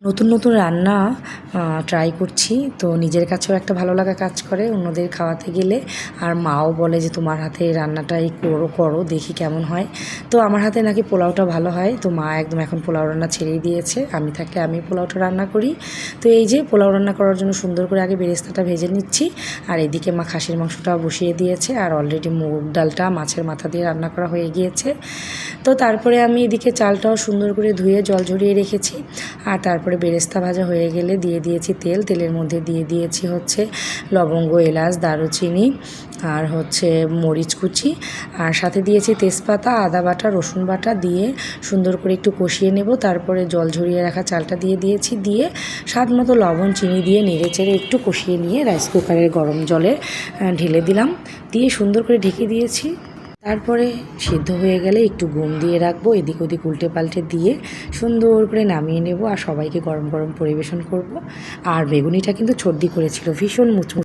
নতুন নতুন রান্না ট্রাই করছি, তো নিজের কাছেও একটা ভালো লাগা কাজ করে অন্যদের খাওয়াতে গেলে। আর মাও বলে যে তোমার হাতে রান্নাটাই করো দেখি কেমন হয়। তো আমার হাতে নাকি পোলাওটা ভালো হয়, তো মা একদম এখন পোলাও রান্না ছেড়েই দিয়েছে, আমি থাকলে আমি পোলাওটা রান্না করি। তো এই যে পোলাও রান্না করার জন্য সুন্দর করে আগে বেরেস্তাটা ভেজে নিচ্ছি, আর এদিকে মা খাসির মাংসটা বসিয়ে দিয়েছে, আর অলরেডি মুগ ডালটা মাছের মাথা দিয়ে রান্না করা হয়ে গিয়েছে। তো তারপরে আমি এদিকে চালটাও সুন্দর করে ধুয়ে জল ঝরিয়ে রেখেছি, আর তারপরে বেরেস্তা ভাজা হয়ে গেলে দিয়ে দিয়েছি তেলের মধ্যে দিয়ে দিয়েছি হচ্ছে লবঙ্গ, এলাচ, দারুচিনি, আর হচ্ছে মরিচ কুচি, আর সাথে দিয়েছি তেজপাতা, আদা বাটা, রসুন বাটা দিয়ে সুন্দর করে একটু কষিয়ে নেব। তারপরে জল ঝরিয়ে রাখা চালটা দিয়ে দিয়েছি, দিয়ে স্বাদ মতো লবণ, চিনি দিয়ে নেড়ে চেড়ে একটু কষিয়ে নিয়ে রাইস কুকারের গরম জলে ঢেলে দিলাম, দিয়ে সুন্দর করে ঢেকে দিয়েছি। তারপরে সিদ্ধ হয়ে গেলে একটু ঘুম দিয়ে রাখবো, এদিক ওদিক উল্টে পাল্টে দিয়ে সুন্দর করে নামিয়ে নেব, আর সবাইকে গরম গরম পরিবেশন করব। আর বেগুনিটা কিন্তু ছর্দি করেছিল, ভীষণ মুচমুচে।